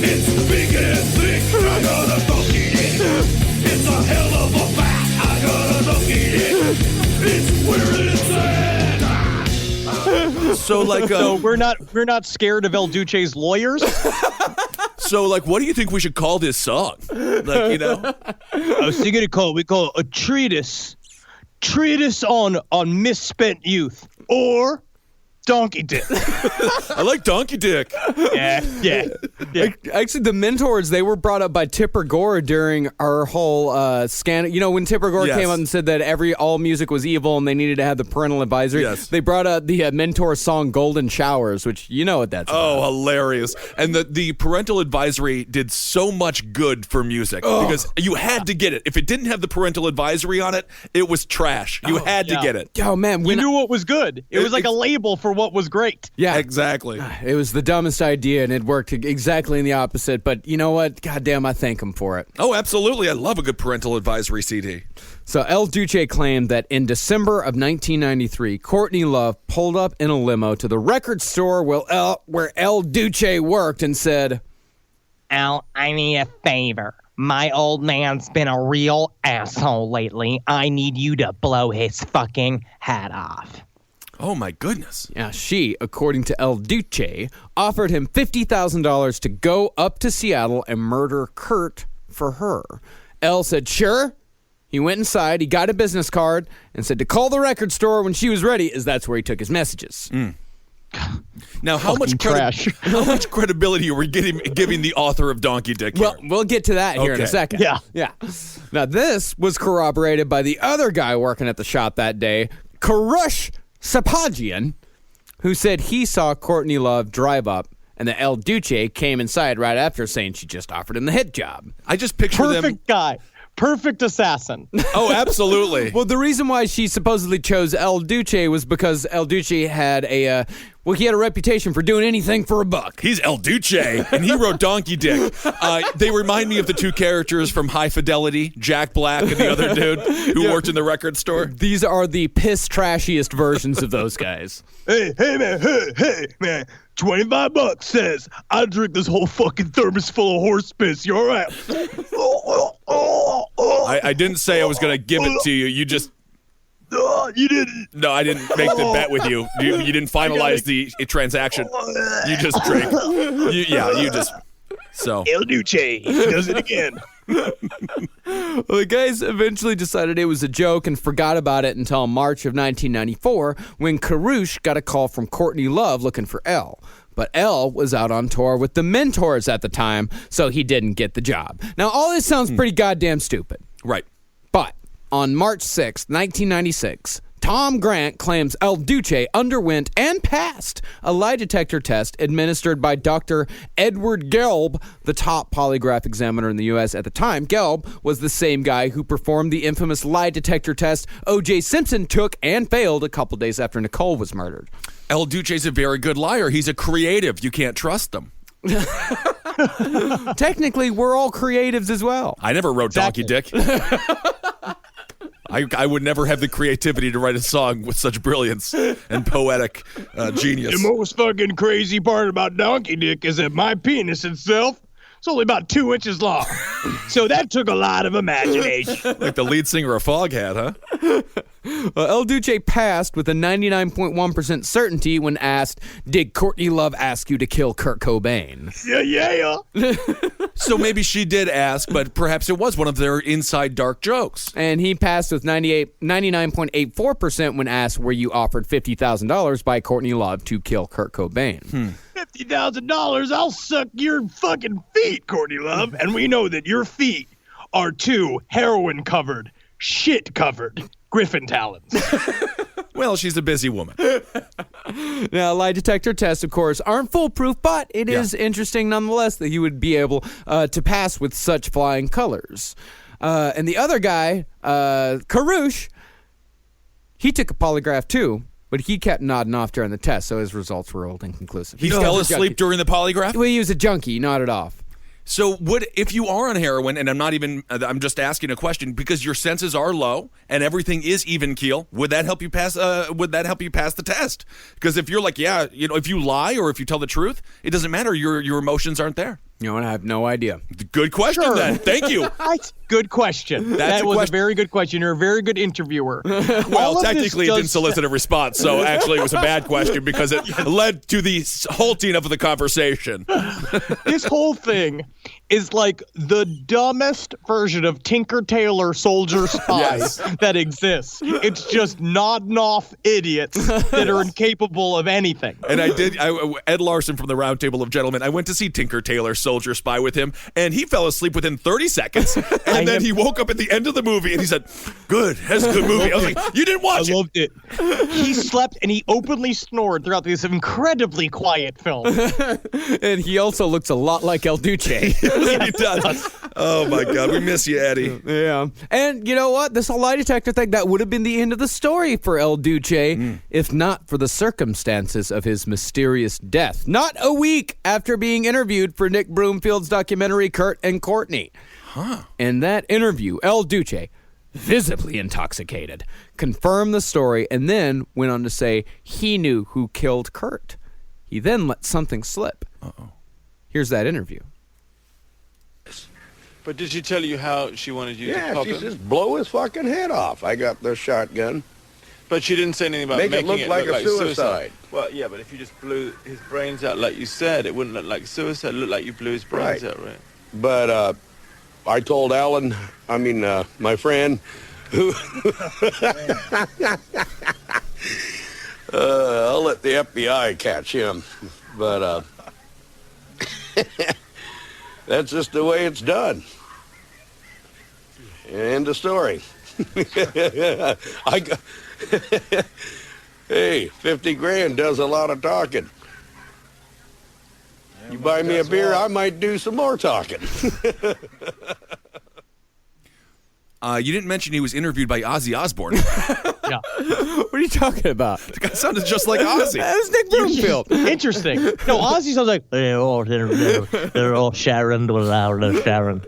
It's big and thick. I got a donkey dick. It's a hell of a fat. I got a donkey dick. It's where it's at. So, like, So we're not scared of El Duce's lawyers. so, like, what do you think we should call this song? Like, you know, I was thinking we call it a treatise on misspent youth, or donkey dick. I like Donkey Dick. Yeah. Actually, the Mentors, they were brought up by Tipper Gore during our whole scandal. You know, when Tipper Gore Yes. came up and said that all music was evil and they needed to have the parental advisory, Yes. they brought up the Mentor song Golden Showers, which you know what that's about. Oh, hilarious. And the parental advisory did so much good for music because you had to get it. If it didn't have the parental advisory on it, it was trash. You had to get it. Oh, man. We knew what was good. It was like a label for what was great. Yeah. Exactly. It was the dumbest idea, and it worked exactly in the opposite. But you know what? Goddamn, I thank him for it. Oh, absolutely. I love a good parental advisory CD. So El Duce claimed that in December of 1993, Courtney Love pulled up in a limo to the record store where El Duce worked and said, Al, I need a favor. My old man's been a real asshole lately. I need you to blow his fucking hat off. Oh, my goodness. yeah, she, according to El Duce, offered him $50,000 to go up to Seattle and murder Kurt for her. El said, sure. He went inside, he got a business card, and said to call the record store when she was ready, as that's where he took his messages. Now, how much credibility are we giving the author of Donkey Dick here? Well, we'll get to that here in a Okay. second. Yeah. Now, this was corroborated by the other guy working at the shop that day, Karush Sapagian, who said he saw Courtney Love drive up and that El Duce came inside right after saying she just offered him the hit job. I just picture them. Perfect guy. Perfect assassin. Oh, absolutely. Well, the reason why she supposedly chose El Duce was because El Duce had he had a reputation for doing anything for a buck. He's El Duce, and he wrote Donkey Dick. They remind me of the two characters from High Fidelity, Jack Black and the other dude who worked in the record store. These are the piss trashiest versions of those guys. Hey man, $25 says I drink this whole fucking thermos full of horse piss. You all right? I didn't say I was going to give it to you. You just... You didn't. No, I didn't make the bet with you. You didn't finalize the transaction. You just drink. You just... So... El Duce does it again. Well, the guys eventually decided it was a joke and forgot about it until March of 1994 when Karush got a call from Courtney Love looking for El. But El was out on tour with the Mentors at the time, so he didn't get the job. Now, all this sounds pretty goddamn stupid. Right. But on March 6, 1996, Tom Grant claims El Duce underwent and passed a lie detector test administered by Dr. Edward Gelb, the top polygraph examiner in the U.S. at the time. Gelb was the same guy who performed the infamous lie detector test O.J. Simpson took and failed a couple days after Nicole was murdered. El Duce's a very good liar. He's a creative. You can't trust him. Technically, we're all creatives as well. I never wrote Donkey Dick. I would never have the creativity to write a song with such brilliance and poetic genius. The most fucking crazy part about Donkey Dick is that my penis itself It's only about 2 inches long. So that took a lot of imagination. Like the lead singer of Foghat, huh? El Duce passed with a 99.1% certainty when asked, did Courtney Love ask you to kill Kurt Cobain? Yeah. So maybe she did ask, but perhaps it was one of their inside dark jokes. And he passed with 99.84% when asked, were you offered $50,000 by Courtney Love to kill Kurt Cobain? $50,000, I'll suck your fucking feet, Courtney Love. And we know that your feet are 2 heroin-covered, shit-covered Griffin talons. Well, she's a busy woman. Now, lie detector tests, of course, aren't foolproof, but it is interesting nonetheless that he would be able to pass with such flying colors. And the other guy, Karush, he took a polygraph too, but he kept nodding off during the test, so his results were old and inconclusive. He fell asleep during the polygraph? Well, he was a junkie. He nodded off. So if you are on heroin, and I'm just asking a question because your senses are low and everything is even keel, would that help you pass the test? Because if you're like, if you lie or if you tell the truth, it doesn't matter. Your emotions aren't there. You know what? I have no idea. Good question, then. Thank you. Good question. That was a very good question. You're a very good interviewer. Well, technically, it didn't solicit a response, so actually it was a bad question because it led to the halting of the conversation. This whole thing is like the dumbest version of Tinker Tailor Soldier Spy that exists. It's just nodding off idiots that are incapable of anything. And Ed Larson from the Round Table of Gentlemen, I went to see Tinker Tailor Soldier Spy with him, and he fell asleep within 30 seconds. And then he woke up at the end of the movie, and he said, good, that's a good movie. I was like, you didn't watch it. I loved it. He slept, and he openly snored throughout this incredibly quiet film. And he also looks a lot like El Duce. He does. Oh, my God. We miss you, Eddie. Yeah. And you know what? This whole lie detector thing, that would have been the end of the story for El Duce if not for the circumstances of his mysterious death. Not a week after being interviewed for Nick Broomfield's documentary Kurt and Courtney. In that interview, El Duce, visibly intoxicated, confirmed the story and then went on to say he knew who killed Kurt. He then let something slip. Here's that interview. But did she tell you how she wanted you to pop she him? says blow his fucking head off. I got the shotgun. But she didn't say anything about Make it making look like a suicide. Well, yeah, but if you just blew his brains out like you said, it wouldn't look like suicide. It looked like you blew his brains out, right? But I told Alan, my friend, who I'll let the FBI catch him. But that's just the way it's done. End of story. Hey, 50 grand does a lot of talking. You buy me a beer, I might do some more talking. You didn't mention he was interviewed by Ozzy Osbourne. Yeah. What are you talking about? The guy sounded just like Ozzy. That's Nick Broomfield. Interesting. No, Ozzy sounds like they're all Sharon without Sharon.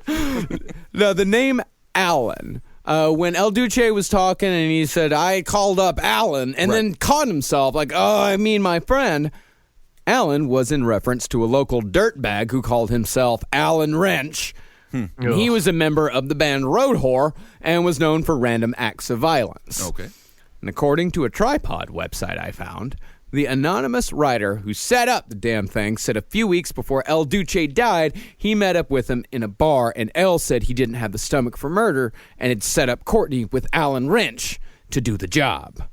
No, the name Alan. When El Duce was talking and he said, I called up Alan, and then caught himself like, my friend. Alan was in reference to a local dirtbag who called himself Alan Wrench. He was a member of the band Road Whore and was known for random acts of violence. Okay. And according to a Tripod website I found, the anonymous writer who set up the damn thing said a few weeks before El Duce died, he met up with him in a bar, and El said he didn't have the stomach for murder and had set up Courtney with Alan Wrench to do the job.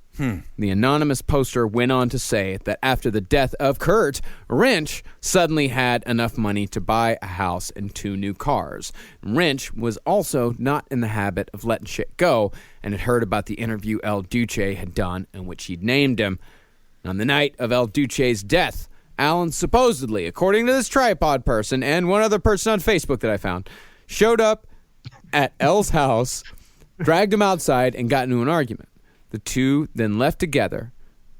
The anonymous poster went on to say that after the death of Kurt, Wrench suddenly had enough money to buy a house and 2 new cars. Wrench was also not in the habit of letting shit go and had heard about the interview El Duce had done in which he'd named him. On the night of El Duce's death, Alan supposedly, according to this Tripod person and one other person on Facebook that I found, showed up at El's house, dragged him outside, and got into an argument. The two then left together,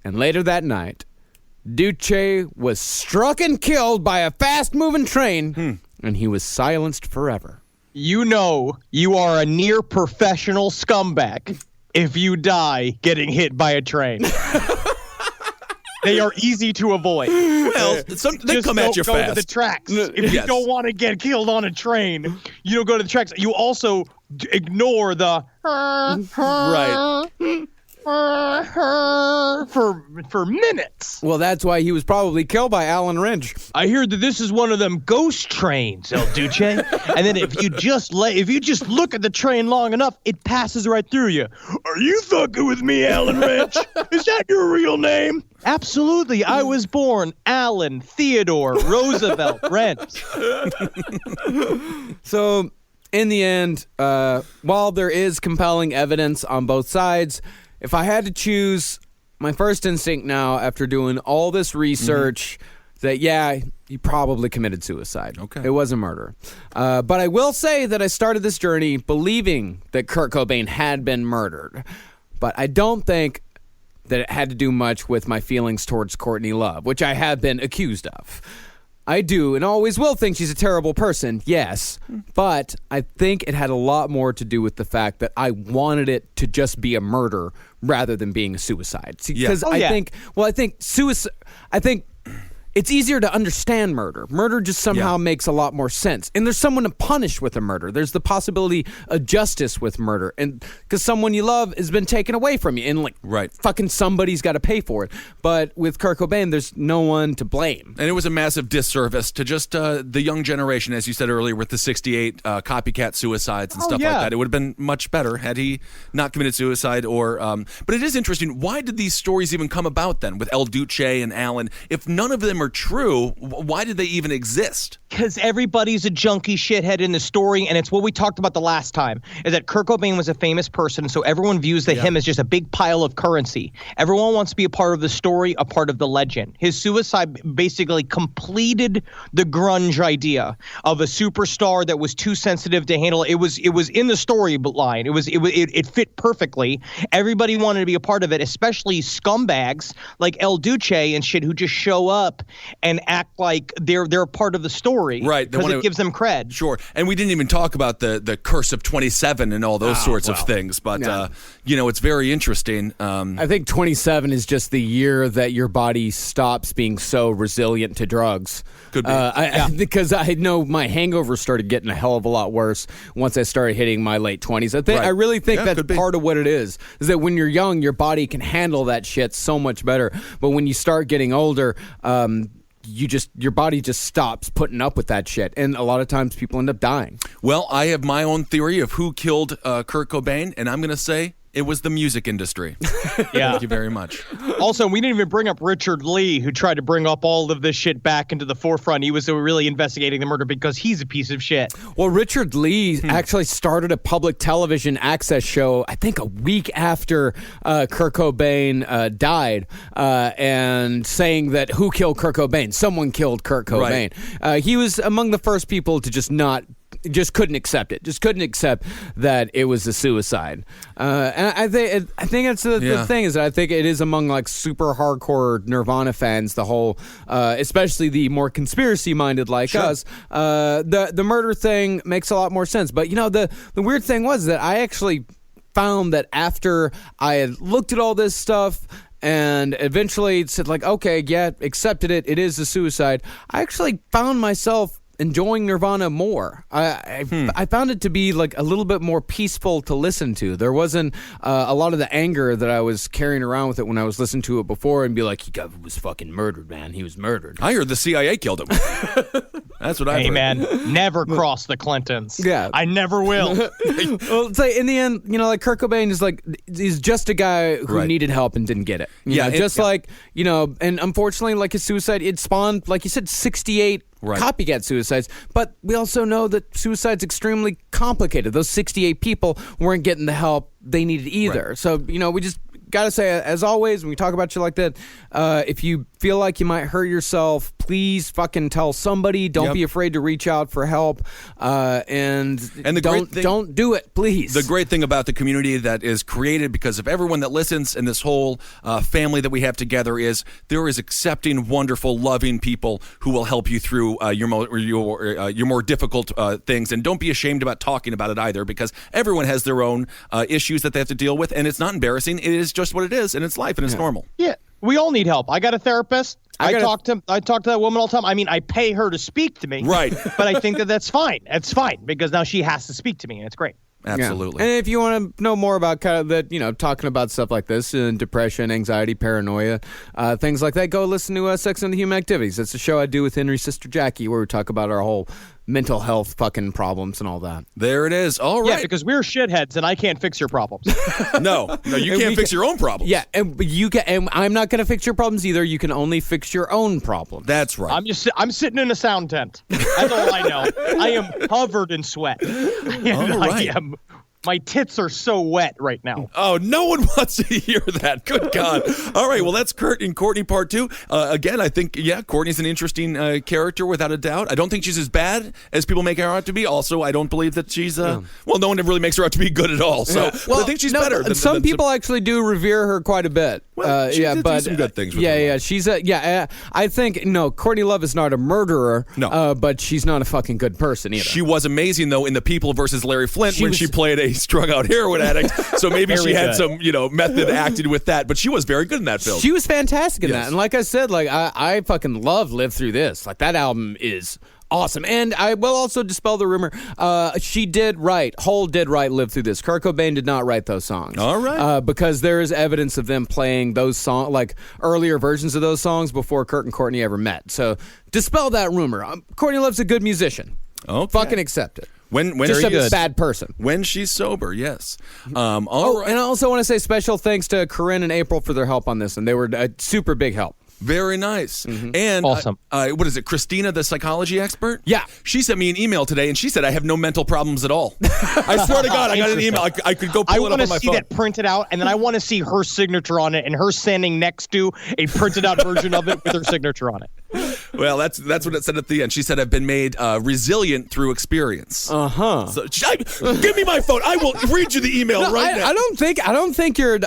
and later that night, Duce was struck and killed by a fast-moving train, and he was silenced forever. You know you are a near professional scumbag if you die getting hit by a train. They are easy to avoid. Well, they Just come at you don't go fast. to the tracks. If you don't want to get killed on a train, you don't go to the tracks. You also ignore the Right. for minutes. Well, that's why he was probably killed by Alan Rich. I hear that this is one of them ghost trains, El Duce. And then if you just look at the train long enough, it passes right through you. Are you fucking with me, Alan Rich? Is that your real name? Absolutely. I was born Alan Theodore Roosevelt Rent. So, in the end, while there is compelling evidence on both sides, if I had to choose, my first instinct now, after doing all this research, that, yeah, he probably committed suicide. Okay. It was a murder. But I will say that I started this journey believing that Kurt Cobain had been murdered. But I don't think that it had to do much with my feelings towards Courtney Love, which I have been accused of. I do and always will think she's a terrible person, yes, but I think it had a lot more to do with the fact that I wanted it to just be a murder rather than being a suicide. Because I think suicide. I think it's easier to understand murder. Murder just somehow makes a lot more sense. And there's someone to punish with a murder. There's the possibility of justice with murder. And because someone you love has been taken away from you. And fucking somebody's got to pay for it. But with Kurt Cobain, there's no one to blame. And it was a massive disservice to just the young generation, as you said earlier, with the 68 copycat suicides and stuff like that. It would have been much better had he not committed suicide. But it is interesting. Why did these stories even come about then with El Duce and Alan? If none of them are true, why did they even exist? Because everybody's a junkie shithead in the story, and it's what we talked about the last time, is that Kurt Cobain was a famous person, so everyone views him as just a big pile of currency. Everyone wants to be a part of the story, a part of the legend. His suicide basically completed the grunge idea of a superstar that was too sensitive to handle. It was in the storyline. It fit perfectly. Everybody wanted to be a part of it, especially scumbags like El Duce and shit who just show up and act like they're a part of the story, right? Because it gives them cred. Sure, and we didn't even talk about the curse of 27 and all those sorts of things, but it's very interesting. I think 27 is just the year that your body stops being so resilient to drugs. Could be, because I know my hangovers started getting a hell of a lot worse once I started hitting my late 20s. I really think that's part of what it is that when you're young, your body can handle that shit so much better, but when you start getting older, your body just stops putting up with that shit, and a lot of times people end up dying. Well, I have my own theory of who killed Kurt Cobain, and I'm going to say it was the music industry. Thank you very much. Also, we didn't even bring up Richard Lee, who tried to bring up all of this shit back into the forefront. He was really investigating the murder because he's a piece of shit. Well, Richard Lee actually started a public television access show, I think a week after Kurt Cobain died, and saying that who killed Kurt Cobain? Someone killed Kurt Cobain. Right. He was among the first people to just couldn't accept it. Just couldn't accept that it was a suicide. And I think that's the thing is that I think it is among like super hardcore Nirvana fans, the whole, especially the more conspiracy minded like us. The murder thing makes a lot more sense. But the weird thing was that I actually found that after I had looked at all this stuff and eventually said like, okay, accepted it. It is a suicide. I actually found myself enjoying Nirvana more. I found it to be like a little bit more peaceful to listen to. There wasn't a lot of the anger that I was carrying around with it when I was listening to it before and be like, he was fucking murdered, man. He was murdered. I heard the CIA killed him. That's what I heard. Hey, man, never cross the Clintons. Yeah. I never will. Well, it's like in the end, like Kurt Cobain is like, he's just a guy who needed help and didn't get it. And unfortunately, like his suicide, it spawned, like you said, 68 copycat suicides, but we also know that suicide's extremely complicated. Those 68 people weren't getting the help they needed either. So, we just gotta say, as always, when we talk about shit like that, if you feel like you might hurt yourself, please fucking tell somebody. Don't be afraid to reach out for help. And don't do it, please. The great thing about the community that is created because of everyone that listens and this whole family that we have together is there is accepting, wonderful, loving people who will help you through your more difficult things. And don't be ashamed about talking about it either, because everyone has their own issues that they have to deal with, and it's not embarrassing. It is just what it is, and it's life, and it's normal. Yeah. We all need help. I got a therapist. I talk to that woman all the time. I mean, I pay her to speak to me. Right. But I think that's fine. It's fine because now she has to speak to me, and it's great. Absolutely. Yeah. And if you want to know more about kind of that, talking about stuff like this, depression, anxiety, paranoia, things like that, go listen to Sex and the Human Activities. It's a show I do with Henry's sister Jackie where we talk about our whole mental health fucking problems and all that. There it is. All right. Yeah, because we're shitheads and I can't fix your problems. No, you can't fix your own problems. Yeah, and you can. And I'm not going to fix your problems either. You can only fix your own problems. That's right. I'm sitting in a sound tent. That's all I know. I am covered in sweat. Right. My tits are so wet right now. Oh, no one wants to hear that. Good God. All right, well, that's Kurt and Courtney part 2. Again, I think, Courtney's an interesting character without a doubt. I don't think she's as bad as people make her out to be. Also, I don't believe that she's, well, no one really makes her out to be good at all. So but I think she's better. Some people actually do revere her quite a bit. Well, she did do some good things with her. She's I think, Courtney Love is not a murderer. No. But she's not a fucking good person either. She was amazing, though, in The People versus Larry Flint she played a strung-out heroin addict. So maybe she had some, method acted with that. But she was very good in that film. She was fantastic in that. And like I said, I fucking love Live Through This. Like, that album is awesome. And I will also dispel the rumor. She did write, Hole did write Live Through This. Kurt Cobain did not write those songs. All right. Because there is evidence of them playing those songs, like earlier versions of those songs before Kurt and Courtney ever met. So dispel that rumor. Courtney Love's a good musician. Okay. Fucking accept it. When just a bad person. When she's sober, yes. All right. And I also want to say special thanks to Corinne and April for their help on this, and they were a super big help. Very nice. Mm-hmm. And awesome. What is it, Christina, the psychology expert? Yeah. She sent me an email today, and she said I have no mental problems at all. I swear to God, I got an email. I could go pull it up on my phone. I want to see that printed out, and then I want to see her signature on it, and her standing next to a printed out version of it with her signature on it. Well, that's what it said at the end. She said I've been made resilient through experience. So give me my phone. I will read you the email right now. I don't think you're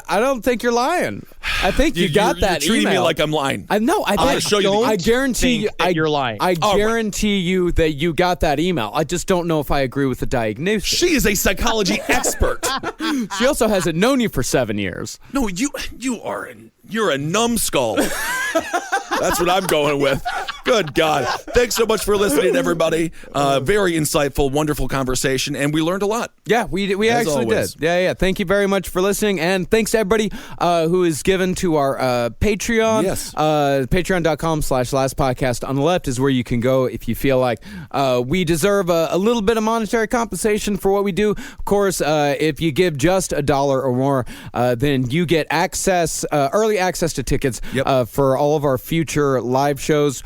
lying. I think you got that you're treating email. me like I'm lying. I know. I'm going to show you. I guarantee you. You're lying. I guarantee you that you got that email. I just don't know if I agree with the diagnosis. She is a psychology expert. She also hasn't known you for 7 years. No, you're a numbskull. That's what I'm going with. Good God. Thanks so much for listening, everybody. Very insightful, wonderful conversation, and we learned a lot. Yeah, we actually did. Yeah. Thank you very much for listening, and thanks to everybody who is given to our Patreon. Yes. Patreon.com/Last Podcast. On the left is where you can go if you feel like we deserve a little bit of monetary compensation for what we do. Of course, if you give just $1 or more, then you get early access to tickets for all of our future live shows.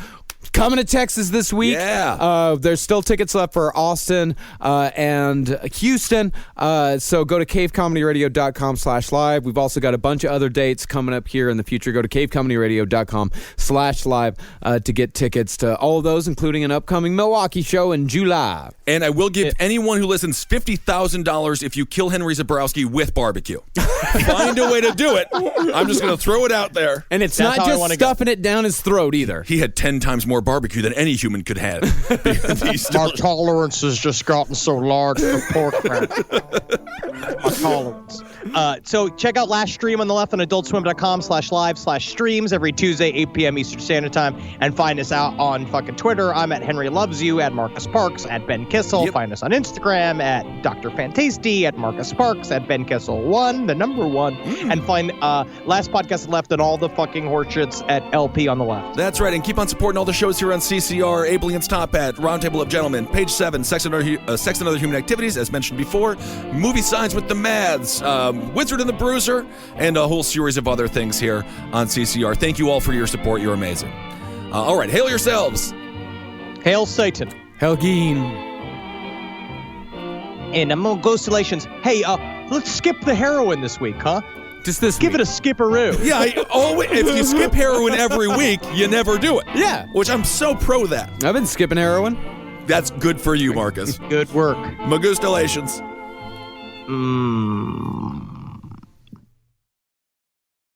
Coming to Texas this week. Yeah. There's still tickets left for Austin and Houston. So go to cavecomedyradio.com/live. We've also got a bunch of other dates coming up here in the future. Go to cavecomedyradio.com/live to get tickets to all of those, including an upcoming Milwaukee show in July. And I will give anyone who listens $50,000 if you kill Henry Zabrowski with barbecue. Find a way to do it. I'm just going to throw it out there. And it's not just stuffing it down his throat either. He had 10 times more barbecue than any human could have. My tolerance has just gotten so large for pork fat. My tolerance. So check out Last Stream on the left on adultswim.com/live/streams every Tuesday, 8 p.m. Eastern Standard Time. And find us out on fucking Twitter. I'm at Henry Loves You, at Marcus Parks, at Ben Kissel. Find us on Instagram at Dr. Fantasty, at Marcus Parks, at Ben Kissel 1, the number 1. And find Last Podcast Left and all the fucking horseshits at LP on the left. That's right. And keep on supporting all the shows here on CCR, Aliens Top Hat, Roundtable of Gentlemen, Page 7, Sex and Other Human Activities, as mentioned before, Movie Signs with the Mads, Wizard and the Bruiser, and a whole series of other things here on CCR. Thank you all for your support. You're amazing. All right, hail yourselves. Hail Satan. Hail Geen. And among Ghostulations, hey, let's skip the heroin this week, huh? Just this Give week. it a skipperoo. Yeah, if you skip heroin every week, you never do it. Yeah. Which I'm so pro that. I've been skipping heroin. That's good for you, Marcus. Good work. Magustulations.